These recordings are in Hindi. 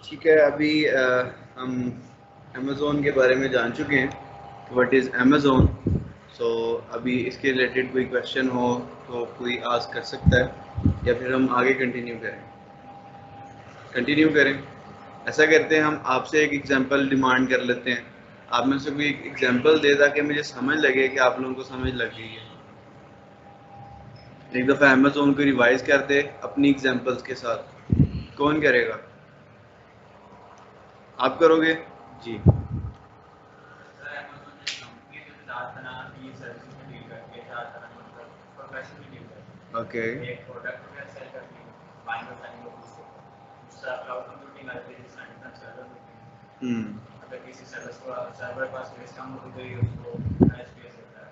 ठीक है, अभी हम अमेज़ोन के बारे में जान चुके हैं व्हाट इज़ अमेज़ोन। सो अभी इसके रिलेटेड कोई क्वेश्चन हो तो कोई आस्क कर सकता है या फिर हम आगे कंटिन्यू करें। ऐसा करते हैं, हम आपसे एक एग्जांपल डिमांड कर लेते हैं। आप में से कोई एक एग्जांपल दे ताकि मुझे समझ लगे कि आप लोगों को समझ लग गई है। एक दफ़ा अमेज़ोन को रिवाइज कर दे अपनी एग्जांपल्स के साथ। कौन करेगा? आप करोगे जी। ओके। अगर किसी सर्वर पास स्पेस कम हो तो ये उसको स्पेस देता है।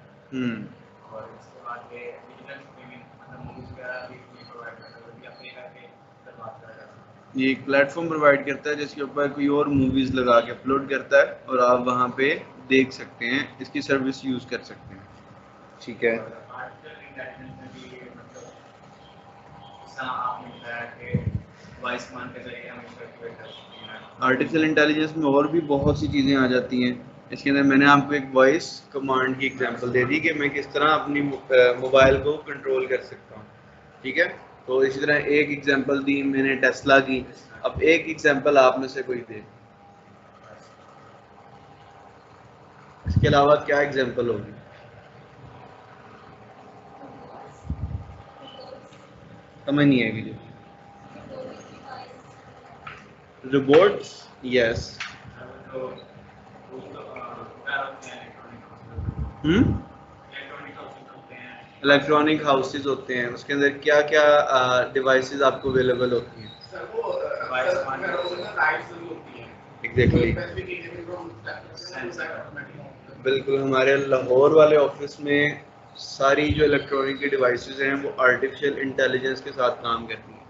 और इसके बाद ये डिजिटल स्ट्रीमिंग मतलब मूवीज वगैरह भी प्रोवाइड करता है, वो भी अपने करके बात कर रहा है। ये एक प्लेटफॉर्म प्रोवाइड करता है जिसके ऊपर कोई और मूवीज लगा के अपलोड करता है और आप वहाँ पे देख सकते हैं, इसकी सर्विस यूज कर सकते हैं। ठीक है। आर्टिफिशियल इंटेलिजेंस में भी मतलब आपने बताया कि वॉइस कमांड के जरिए हम इसको एक्टिवेट कर सकते हैं। आर्टिफिशियल इंटेलिजेंस में और भी बहुत सी चीज़ें आ जाती हैं। इसके अंदर मैंने आपको एक वॉइस कमांड की एग्जांपल दे दी कि मैं किस तरह अपनी मोबाइल को कंट्रोल कर सकता हूँ। ठीक है, तो इसी तरह एक एग्जांपल दी मैंने टेस्ला की। अब एक एग्जांपल आप में से कोई दे, इसके अलावा क्या एग्जांपल होगी? समझ नहीं आएगी जी। Robots, yes. इलेक्ट्रॉनिक हाउसेज होते हैं, उसके अंदर क्या क्या डिवाइसेस आपको अवेलेबल होती हैं? एग्जैक्टली, बिल्कुल। हमारे लाहौर वाले ऑफिस में सारी जो इलेक्ट्रॉनिक की डिवाइसेस हैं वो आर्टिफिशियल इंटेलिजेंस के साथ काम करती हैं।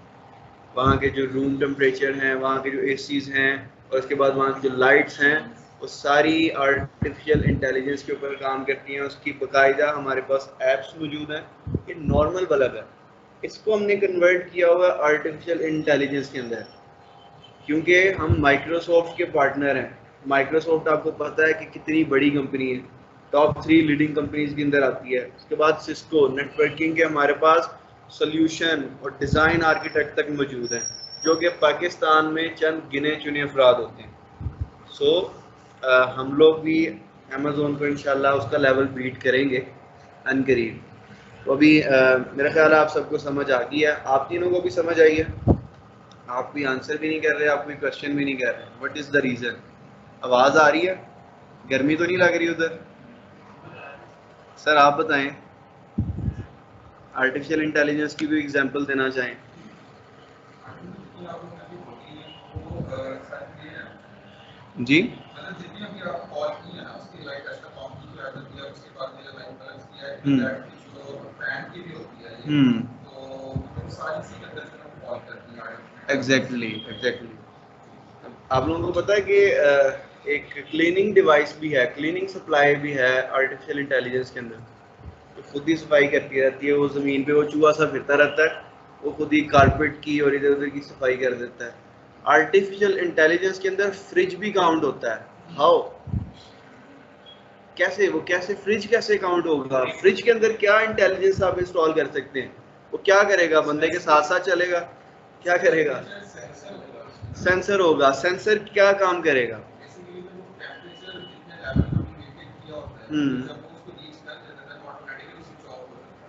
वहाँ के जो रूम टेम्परेचर हैं, वहाँ के जो एसीज हैं और उसके बाद वहाँ की जो लाइट्स हैं, वो सारी आर्टिफिशियल इंटेलिजेंस के ऊपर काम करती हैं। उसकी बाकायदा हमारे पास ऐप्स मौजूद हैं। ये नॉर्मल बल्ब है, इसको हमने कन्वर्ट किया हुआ आर्टिफिशियल इंटेलिजेंस के अंदर, क्योंकि हम माइक्रोसॉफ्ट के पार्टनर हैं। माइक्रोसॉफ्ट आपको पता है कि कितनी बड़ी कंपनी है, टॉप 3 लीडिंग कंपनीज के अंदर आती है। उसके बाद सिस्को, नेटवर्किंग के हमारे पास सोल्यूशन और डिज़ाइन आर्किटेक्ट तक मौजूद हैं, जो कि पाकिस्तान में चंद गिने चुने अफराद होते हैं। सो हम लोग भी अमेज़ोन को इंशाल्लाह उसका लेवल बीट करेंगे अनकरीब। तो अभी मेरा ख्याल है आप सबको समझ आ गई है, आप तीनों को भी समझ आई है। आप कोई आंसर भी नहीं कर रहे, आप कोई क्वेश्चन भी नहीं कर रहे। What is the reason? आवाज़ आ रही है? गर्मी तो नहीं लग रही उधर? सर आप बताएं, आर्टिफिशियल इंटेलिजेंस की भी एग्जांपल देना चाहें। जी, एग्जैक्टली। आप लोगों को पता है कि एक क्लीनिंग डिवाइस भी है, क्लीनिंग सप्लाई भी है आर्टिफिशियल इंटेलिजेंस के अंदर, तो खुद ही सफाई करती रहती है। वो ज़मीन पे वो चूहा सा फिरता रहता है, वो खुद ही कारपेट की और इधर उधर की सफाई कर देता है। आर्टिफिशियल इंटेलिजेंस के अंदर फ्रिज भी काउंट होता है। हाउ? कैसे? वो कैसे फ्रिज कैसे काउंट होगा? फ्रिज के अंदर क्या इंटेलिजेंस आप इंस्टॉल कर सकते हैं? वो क्या करेगा? बंदे के साथ साथ चलेगा? क्या करेगा? सेंसर होगा। सेंसर क्या काम करेगा?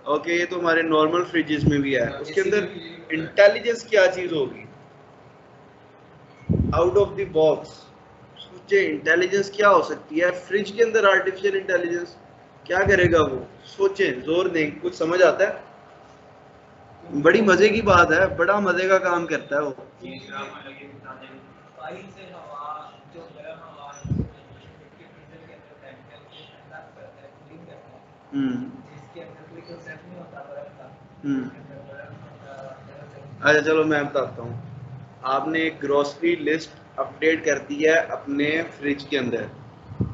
ओके, ये तो हमारे नॉर्मल फ्रिजेस में भी है। उसके अंदर इंटेलिजेंस क्या चीज होगी? आउट ऑफ द बॉक्स सोचे, इंटेलिजेंस क्या हो सकती है फ्रिज के अंदर? आर्टिफिशियल इंटेलिजेंस क्या करेगा वो? सोचें, जोर दें, कुछ समझ आता है? बड़ी मजे की बात है, बड़ा मजे का काम करता है वो। अच्छा चलो मैं बताता हूँ। आपने एक ग्रोसरी लिस्ट अपडेट कर दी है अपने फ्रिज के अंदर,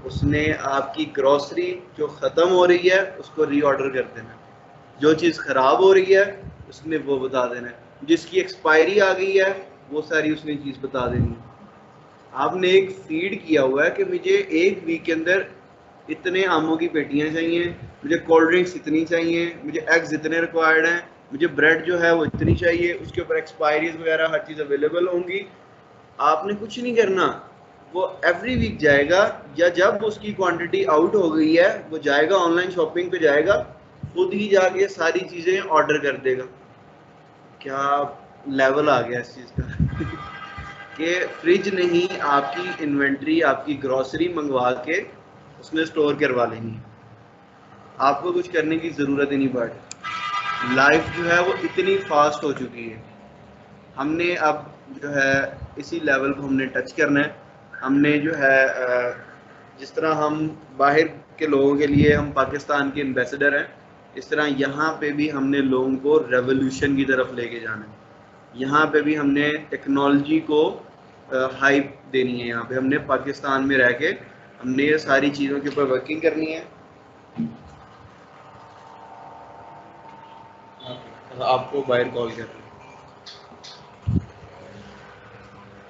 उसने आपकी ग्रोसरी जो ख़त्म हो रही है उसको रीऑर्डर कर देना, जो चीज़ ख़राब हो रही है उसने वो बता देना, जिसकी एक्सपायरी आ गई है वो सारी उसने चीज़ बता देनी। आपने एक फीड किया हुआ है कि मुझे एक वीक के अंदर इतने आमों की पेटियां चाहिए, मुझे कोल्ड ड्रिंक्स इतनी चाहिए, मुझे एग्स इतने रिक्वायर्ड हैं, मुझे ब्रेड जो है वो इतनी चाहिए, उसके ऊपर एक्सपायरीज वगैरह हर चीज़ अवेलेबल होंगी। आपने कुछ नहीं करना, वो एवरी वीक जाएगा, या जब उसकी क्वांटिटी आउट हो गई है वो जाएगा ऑनलाइन शॉपिंग पे जाएगा, खुद ही जाके सारी चीज़ें ऑर्डर कर देगा। क्या लेवल आ गया इस चीज़ का कि फ्रिज नहीं, आपकी इन्वेंट्री, आपकी ग्रॉसरी मंगवा के उसमें स्टोर करवा लेंगी, आपको कुछ करने की ज़रूरत ही नहीं पड़ रही। लाइफ जो है वो इतनी फास्ट हो चुकी है, हमने अब जो है इसी लेवल को हमने टच करना है। हमने जो है जिस तरह हम बाहर के लोगों के लिए हम पाकिस्तान के एम्बेसडर हैं, इस तरह यहाँ पे भी हमने लोगों को रेवोल्यूशन की तरफ लेके जाना है। यहाँ पे भी हमने टेक्नोलॉजी को हाइप देनी है। यहाँ पे हमने पाकिस्तान में रह के हमने ये सारी चीज़ों के ऊपर वर्किंग करनी है। आपको बाहर कॉल कर रहे हैं,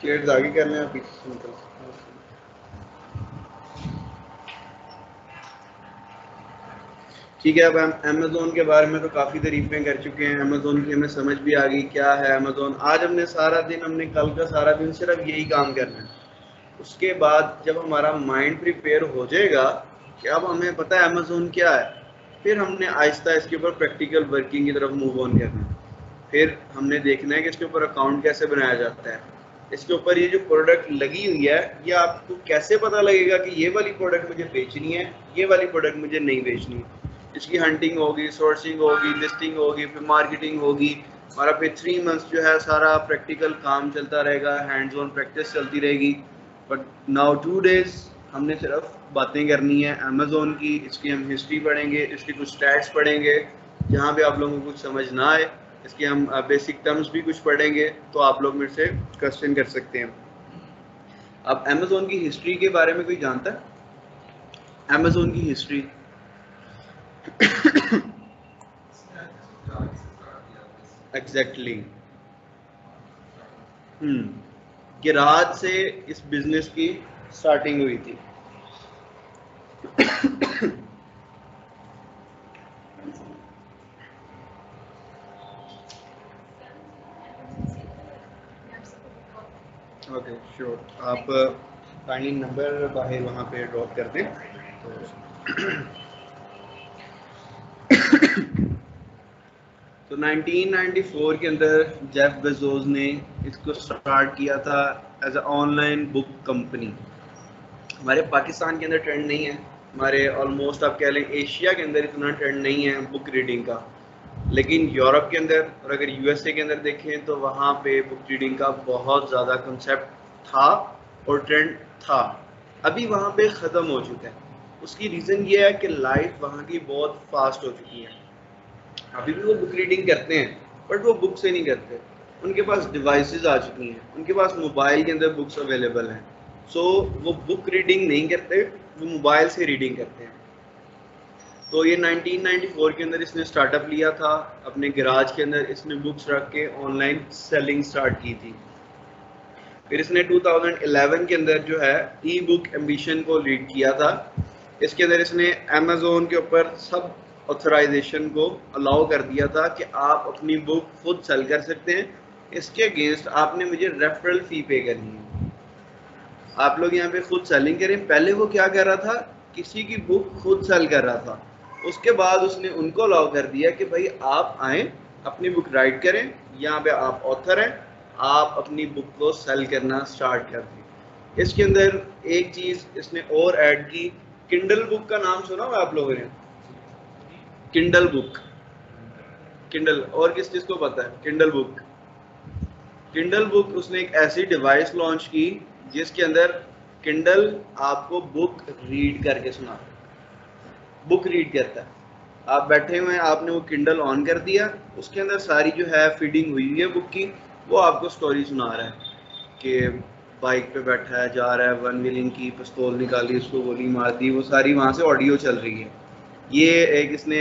चेयर्स आगे कर लें, पीछे सिंपल। ठीक है, अब हम अमेज़ोन के बारे में तो काफ़ी तारीफ़ें कर चुके हैं, अमेज़ोन की हमें समझ भी आ गई क्या है अमेज़ोन। आज हमने सारा दिन, हमने कल का सारा दिन सिर्फ यही काम करना है। उसके बाद जब हमारा माइंड प्रिपेयर हो जाएगा कि अब हमें पता है अमेज़ोन क्या है, फिर हमने आहिस्ता इसके ऊपर प्रैक्टिकल वर्किंग की तरफ मूव ऑन करना है। फिर हमने देखना है कि इसके ऊपर अकाउंट कैसे बनाया जाता है, इसके ऊपर ये जो प्रोडक्ट लगी हुई है ये आपको कैसे पता लगेगा कि ये वाली प्रोडक्ट मुझे बेचनी है, ये वाली प्रोडक्ट मुझे नहीं बेचनी है। इसकी हंटिंग होगी, सोर्सिंग होगी, लिस्टिंग होगी, फिर मार्केटिंग होगी। हमारा फिर 3 मंथ्स जो है सारा प्रैक्टिकल काम चलता रहेगा, हैंड्स ऑन प्रैक्टिस चलती रहेगी। बट नाउ 2 डेज हमने सिर्फ बातें करनी है अमेज़ोन की, इसकी हम हिस्ट्री पढ़ेंगे, इसकी कुछ स्टैट्स पढ़ेंगे, जहाँ पे आप लोगों को कुछ समझ ना आए इसके हम बेसिक टर्म्स भी कुछ पढ़ेंगे, तो आप लोग मेरे से क्वेश्चन कर सकते हैं। अब अमेज़ोन की हिस्ट्री के बारे में कोई जानता है? अमेज़ोन की हिस्ट्री एग्जैक्टली गिराज से इस बिजनेस की स्टार्टिंग हुई थी। ओके श्योर, आप काइंडली नंबर बाहर वहाँ पे ड्रॉप कर दें। तो 1994 के अंदर जेफ बेजोस ने इसको स्टार्ट किया था as a online book company. हमारे पाकिस्तान के अंदर ट्रेंड नहीं है, हमारे ऑलमोस्ट आप कह लें एशिया के अंदर इतना ट्रेंड नहीं है बुक रीडिंग का, लेकिन यूरोप के अंदर और अगर यूएसए के अंदर देखें तो वहाँ पे बुक रीडिंग का बहुत ज़्यादा कंसेप्ट था और ट्रेंड था। अभी वहाँ पे ख़त्म हो चुका है। उसकी रीज़न ये है कि लाइफ वहाँ की बहुत फास्ट हो चुकी है। अभी भी वो बुक रीडिंग करते हैं बट वो बुक से नहीं करते, उनके पास डिवाइसेस आ चुकी हैं, उनके पास मोबाइल के अंदर बुक्स अवेलेबल हैं। सो वो बुक रीडिंग नहीं करते, वो मोबाइल से रीडिंग करते हैं। तो ये 1994 के अंदर इसने स्टार्टअप लिया था, अपने गैराज के अंदर इसने बुक्स रख के ऑनलाइन सेलिंग स्टार्ट की थी। फिर इसने 2011 के अंदर जो है ई बुक एम्बिशन को लीड किया था। इसके अंदर इसने अमेज़ोन के ऊपर सब ऑथराइजेशन को अलाउ कर दिया था कि आप अपनी बुक खुद सेल कर सकते हैं, इसके अगेंस्ट आपने मुझे रेफरल फ़ी पे करनी है। आप लोग यहाँ पे खुद सेलिंग करें। पहले वो क्या कर रहा था, किसी की बुक खुद सेल कर रहा था, उसके बाद उसने उनको अलाउ कर दिया कि भाई आप आएँ अपनी बुक राइट करें, यहाँ पे आप ऑथर हैं, आप अपनी बुक को सेल करना स्टार्ट कर दें। इसके अंदर एक चीज़ इसने और ऐड की, किंडल बुक का नाम सुना हुआ आप लोगों ने? किंडल बुक, किंडल, और किस चीज़ को पता है किंडल बुक? किंडल बुक उसने एक ऐसी डिवाइस लॉन्च की जिसके अंदर किंडल आपको बुक रीड करके सुनाता है, बुक रीड करता है। आप बैठे हुए हैं, आपने वो किंडल ऑन कर दिया, उसके अंदर सारी जो है फीडिंग हुई है बुक की, वो आपको स्टोरी सुना रहा है कि बाइक पे बैठा है, जा रहा है, वन व्हीलिंग की, पिस्तौल निकाली, उसको गोली मार दी, वो सारी वहाँ से ऑडियो चल रही है। ये एक इसने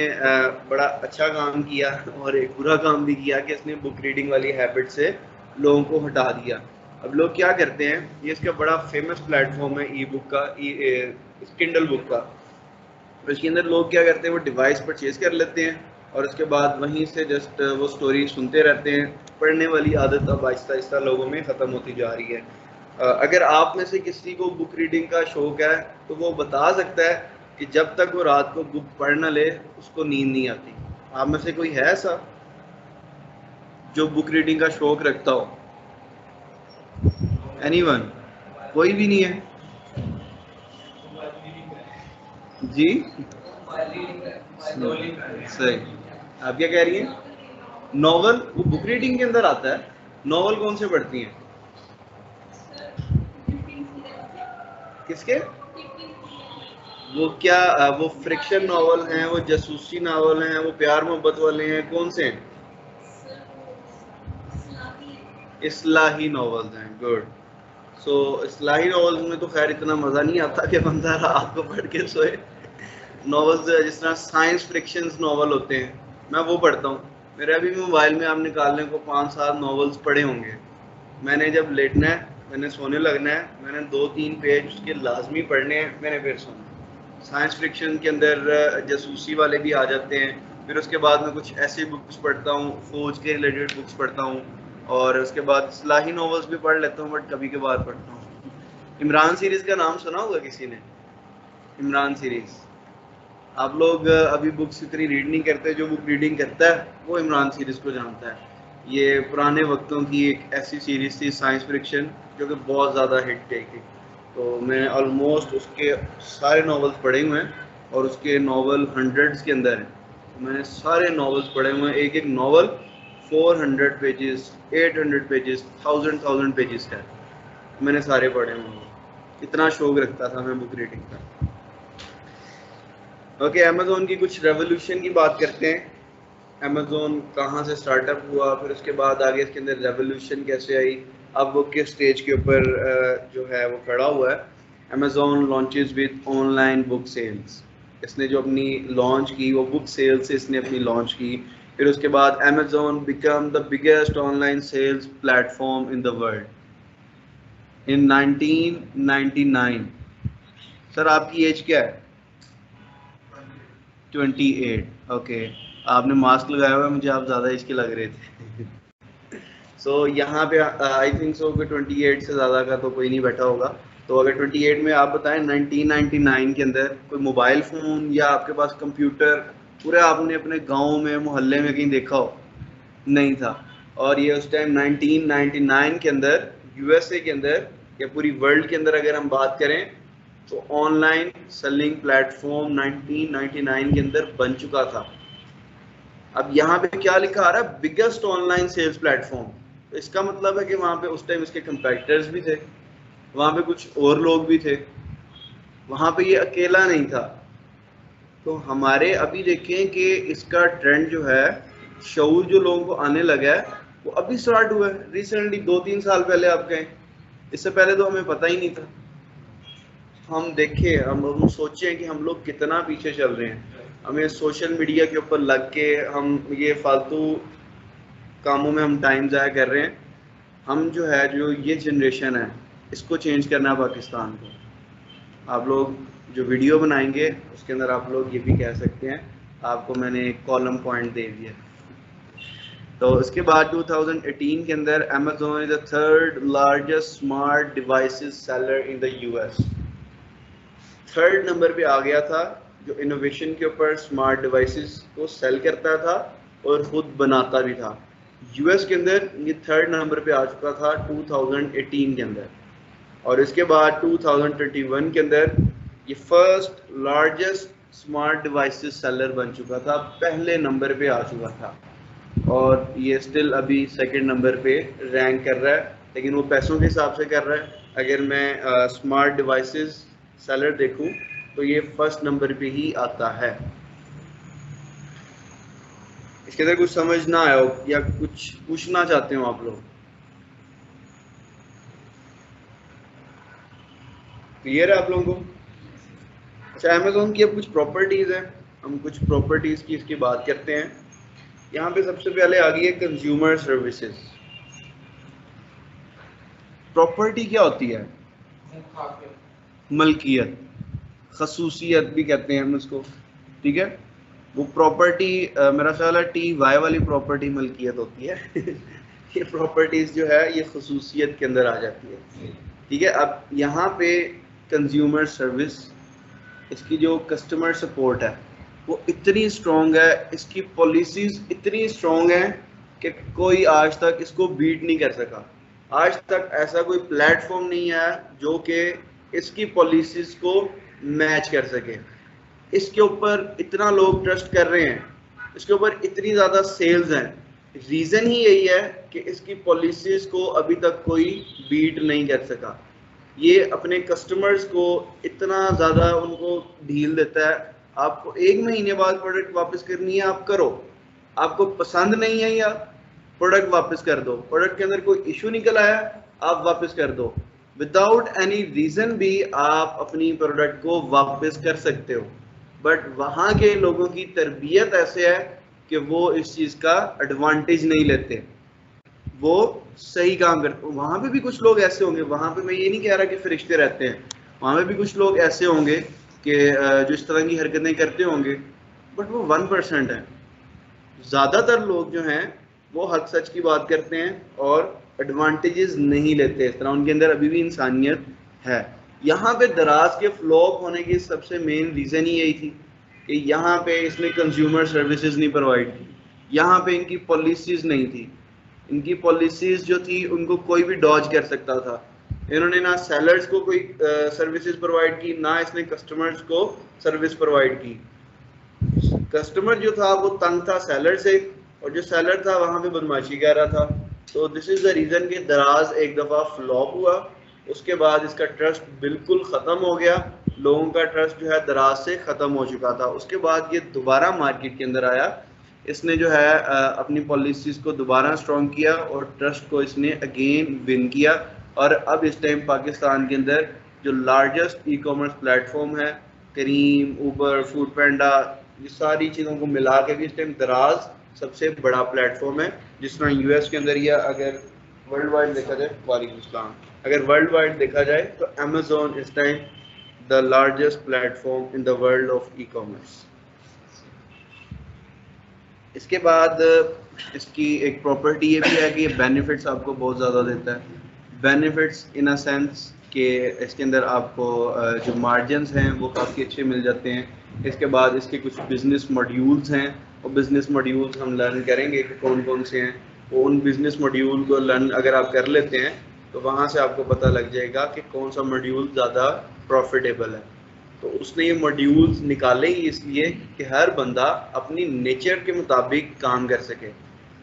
बड़ा अच्छा काम किया और एक बुरा काम भी किया कि इसने बुक रीडिंग वाली हैबिट से लोगों को हटा दिया। अब लोग क्या करते हैं, ये इसका बड़ा फेमस प्लेटफॉर्म है ई बुक का, किंडल बुक का। तो इसके अंदर लोग क्या करते हैं, वो डिवाइस परचेज कर लेते हैं और उसके बाद वहीं से जस्ट वो स्टोरी सुनते रहते हैं। पढ़ने वाली आदत अब आहिस्ता आहिस्ता लोगों में ख़त्म होती जा रही है। अगर आप में से किसी को बुक रीडिंग का शौक़ है तो वो बता सकता है कि जब तक वो रात को बुक पढ़ ना ले उसको नींद नहीं आती। आप में से कोई है ऐसा जो बुक रीडिंग का शौक़ रखता हो? एनीवन? कोई भी नहीं है जी? सही। आप क्या कह रही हैं? नॉवल वो बुक रीडिंग के अंदर आता है? नॉवल कौन से पढ़ती हैं? किसके? वो क्या वो फ्रिक्शन नॉवल हैं, वो जासूसी नॉवल हैं, वो प्यार मोहब्बत वाले हैं, कौन से हैं? इस्लाही नॉवेल्स हैं। गुड। सो इस्लाही नॉवेल्स में तो खैर इतना मज़ा नहीं आता कि बंदा रात को पढ़ के सोए। नॉवेल्स जिस तरह साइंस फ्रिक्शन नॉवल होते हैं, मैं वो पढ़ता हूँ। मेरे अभी भी मोबाइल में आप निकालने को 5-7 नॉवेल्स पढ़े होंगे। मैंने जब लेटना है, मैंने सोने लगना है, मैंने 2-3 पेज उसके लाजमी पढ़ने हैं, मैंने फिर सोना। साइंस फ्रिक्शन के अंदर जासूसी वाले भी आ जाते हैं। फिर उसके बाद मैं कुछ ऐसी बुक्स पढ़ता हूँ, फौज के रिलेटेड बुक्स पढ़ता हूँ, और उसके बाद इस्लाही नॉवेल्स भी पढ़ लेता हूँ, बट कभी कभार पढ़ता हूँ। इमरान सीरीज़ का नाम सुना होगा किसी ने? इमरान सीरीज़। आप लोग अभी बुक्स इतनी रीड नहीं करते, जो बुक रीडिंग करता है वो इमरान सीरीज़ को जानता है। ये पुराने वक्तों की एक ऐसी सीरीज़ थी साइंस फ्रिक्शन जो कि बहुत ज़्यादा हिट गई। तो मैं ऑलमोस्ट उसके सारे नॉवेल्स पढ़े हुए हैं, और उसके नॉवल हंड्रेड्स के अंदर हैं। तो मैंने सारे नॉवेल्स पढ़े हुए हैं। एक एक नॉवल 400 पेजेस, 800 पेजेस, 1000 पेजेस का मैंने सारे पढ़े हुए हैं। इतना शौक रखता था मैं बुक रीडिंग का। ओके, अमेज़ोन की कुछ रेवोल्यूशन की बात करते हैं। अमेज़ोन कहाँ से स्टार्टअप हुआ, फिर उसके बाद आगे इसके अंदर रेवोल्यूशन कैसे आई, अब वो किस स्टेज के ऊपर जो है वो खड़ा हुआ है। Amazon launches with online book sales. इसने जो अपनी लॉन्च की वो बुक सेल्स से इसने अपनी लॉन्च की। फिर उसके बाद Amazon become the biggest online sales platform in the world in 1999। Sir आपकी एज क्या है? 28। ओके, आपने मास्क लगाया हुआ है, मुझे आप ज़्यादा एज के लग रहे थे। सो यहाँ पे आई थिंक सो कि 28 से ज़्यादा का तो कोई नहीं बैठा होगा। तो अगर 28 में आप बताएं 1999 के अंदर कोई मोबाइल फ़ोन या आपके पास कंप्यूटर पूरे आपने अपने गांव में मोहल्ले में कहीं देखा हो? नहीं था। और ये उस टाइम 1999 के अंदर यूएसए के अंदर या पूरी वर्ल्ड के अंदर अगर हम बात करें तो ऑनलाइन सेलिंग प्लेटफॉर्म 1999 के अंदर बन चुका था। अब यहाँ पे क्या लिखा आ रहा है? Biggest online sales platform. तो इसका मतलब है कि वहाँ पे उस टाइम इसके कंपेटिटर्स भी थे, वहाँ पे कुछ और लोग भी थे, वहाँ पे ये अकेला नहीं था। तो हमारे अभी देखें कि इसका ट्रेंड जो है, शऊर जो लोगों को आने लगा है, वो अभी स्टार्ट हुआ है रिसेंटली, 2-3 साल पहले आप कहें। इससे पहले तो हमें पता ही नहीं था। हम देखें, हम सोचें कि हम लोग कितना पीछे चल रहे हैं। हमें सोशल मीडिया के ऊपर लग के हम ये फालतू कामों में हम टाइम ज़ाया कर रहे हैं। हम जो है, जो ये जनरेशन है, इसको चेंज करना है पाकिस्तान को। आप लोग जो वीडियो बनाएंगे उसके अंदर आप लोग ये भी कह सकते हैं, आपको मैंने एक कॉलम पॉइंट दे दिया। तो उसके बाद 2018 के अंदर Amazon is the third largest smart devices seller in the US. Third number पे आ गया था, जो इनोवेशन के ऊपर स्मार्ट डिवाइसेस को सेल करता था और खुद बनाता भी था। यूएस के अंदर ये थर्ड नंबर पे आ चुका था 2018 के अंदर। और इसके बाद 2021 के अंदर ये first largest smart devices seller बन चुका था, पहले नंबर पे आ चुका था। और ये स्टिल अभी सेकंड नंबर पे रैंक कर रहा है, लेकिन वो पैसों के हिसाब से कर रहा है। अगर मैं स्मार्ट डिवाइसेस सेलर देखूं तो ये फर्स्ट नंबर पे ही आता है। इसके अंदर कुछ समझ ना आया हो या कुछ पूछना चाहते हो आप लोग? क्लियर है आप लोगों को? अच्छा, अमेज़ॉन की अब कुछ प्रॉपर्टीज़ हैं, हम कुछ प्रॉपर्टीज़ की इसकी बात करते हैं। यहाँ पे सबसे पहले आ गई है कंज्यूमर सर्विसेज। प्रॉपर्टी क्या होती है? मलकियत, खसूसियत भी कहते हैं हम उसको, ठीक है। वो प्रॉपर्टी मेरा ख्याल है टी वाई वाली प्रॉपर्टी मलकियत होती है ये प्रॉपर्टीज जो है ये खसूसियत के अंदर आ जाती है, ठीक है। अब यहाँ पे कंज्यूमर सर्विस, इसकी जो कस्टमर सपोर्ट है वो इतनी स्ट्रॉन्ग है, इसकी पॉलिसीज इतनी स्ट्रॉन्ग है कि कोई आज तक इसको बीट नहीं कर सका। आज तक ऐसा कोई प्लेटफॉर्म नहीं है जो कि इसकी पॉलिसीज को मैच कर सके। इसके ऊपर इतना लोग ट्रस्ट कर रहे हैं, इसके ऊपर इतनी ज़्यादा सेल्स हैं, रीज़न ही यही है कि इसकी पॉलिसीज को अभी तक कोई बीट नहीं कर सका। ये अपने कस्टमर्स को इतना ज़्यादा उनको ढील देता है, आपको 1 महीने बाद प्रोडक्ट वापस करनी है आप करो, आपको पसंद नहीं है या प्रोडक्ट वापस कर दो, प्रोडक्ट के अंदर कोई इशू निकल आया आप वापस कर दो, विदाउट एनी रीज़न भी आप अपनी प्रोडक्ट को वापस कर सकते हो। बट वहाँ के लोगों की तरबियत ऐसे है कि वो इस चीज़ का एडवांटेज नहीं लेते, वो सही काम करते। वहाँ पे भी कुछ लोग ऐसे होंगे, वहाँ पे मैं ये नहीं कह रहा कि फरिश्ते रहते हैं, वहाँ पे भी कुछ लोग ऐसे होंगे कि जो इस तरह की हरकतें करते होंगे, बट वो 1% है। ज़्यादातर लोग जो हैं वो हक सच की बात करते हैं और एडवांटेजेस नहीं लेते, इस तरह उनके अंदर अभी भी इंसानियत है। यहाँ पे दराज के फ्लॉप होने की सबसे मेन रीज़न ही यही थी कि यहाँ पे इसने कंज्यूमर सर्विसेज नहीं प्रोवाइड की, यहाँ पे इनकी पॉलिसीज़ नहीं थी। इनकी पॉलिसीज़ जो थी उनको कोई भी डॉज कर सकता था। इन्होंने ना सेलर्स को कोई सर्विसेज प्रोवाइड की, ना इसने कस्टमर्स को सर्विस प्रोवाइड की। कस्टमर जो था वो तंग था सेलर से, और जो सेलर था वहाँ पे बदमाशी कर रहा था। तो दिस इज़ द रीज़न कि दराज एक दफ़ा फ्लॉप हुआ, उसके बाद इसका ट्रस्ट बिल्कुल ख़त्म हो गया, लोगों का ट्रस्ट जो है दराज से ख़त्म हो चुका था। उसके बाद ये दोबारा मार्केट के अंदर आया, इसने जो है अपनी पॉलिसीज़ को दोबारा स्ट्रॉन्ग किया और ट्रस्ट को इसने अगेन विन किया। और अब इस टाइम पाकिस्तान के अंदर जो लार्जेस्ट ई कॉमर्स प्लेटफॉर्म है, करीम, ऊबर, फूड पैंडा, ये सारी चीज़ों को मिला के भी इस टाइम दराज सबसे बड़ा प्लेटफॉर्म है। जिस तरह यूएस के अंदर या अगर वर्ल्ड वाइड देखा जाए, वालेकुम अस्सलाम, अगर वर्ल्ड वाइड देखा जाए तो अमेजोन इस time the largest platform in the world of e commerce. इसके बाद इसकी एक प्रॉपर्टी ये भी है कि ये बेनिफिट्स आपको बहुत ज़्यादा देता है। बेनिफिट्स इन अ सेंस कि इसके अंदर आपको जो मार्जिन्स हैं वो काफ़ी अच्छे मिल जाते हैं। इसके बाद इसके कुछ बिज़नेस मॉड्यूल्स हैं, और बिज़नेस मॉड्यूल्स हम लर्न करेंगे कि कौन कौन से हैं। वो उन बिज़नेस मॉड्यूल को लर्न अगर आप कर लेते हैं तो वहाँ से आपको पता लग जाएगा कि कौन सा मॉड्यूल ज़्यादा प्रॉफिटेबल है। तो उसने ये मॉड्यूल्स निकाले ही इसलिए कि हर बंदा अपनी नेचर के मुताबिक काम कर सके।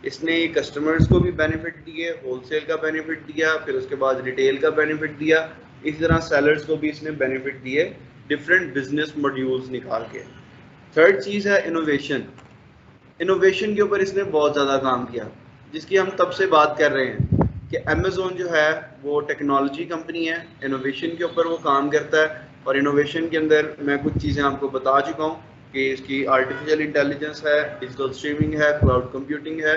इसने कस्टमर्स को भी बेनिफिट दिए, होलसेल का बेनिफिट दिया, फिर उसके बाद रिटेल का बेनिफिट दिया, इसी तरह सेलर्स को भी इसने बेनिफिट दिए डिफरेंट बिजनेस मॉड्यूल्स निकाल के। थर्ड चीज़ है इनोवेशन। इनोवेशन के ऊपर इसने बहुत ज़्यादा काम किया, जिसकी हम तब से बात कर रहे हैं कि अमेज़ोन जो है वो टेक्नोलॉजी कंपनी है, इनोवेशन के ऊपर वो काम करता है। और इनोवेशन के अंदर मैं कुछ चीज़ें आपको बता चुका हूँ कि इसकी आर्टिफिशियल इंटेलिजेंस है, डिजिटल स्ट्रीमिंग है, क्लाउड कंप्यूटिंग है,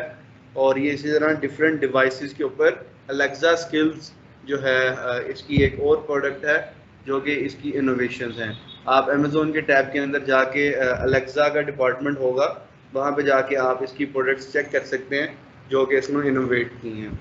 और ये इसी तरह डिफरेंट डिवाइसेस के ऊपर अलेक्सा स्किल्स जो है इसकी एक और प्रोडक्ट है जो कि इसकी इनोवेशंस हैं। आप अमेज़ोन के टैब के अंदर जाके अलेक्सा का डिपार्टमेंट होगा, वहाँ पे जाके आप इसकी प्रोडक्ट्स चेक कर सकते हैं जो कि इसमें इनोवेट की हैं।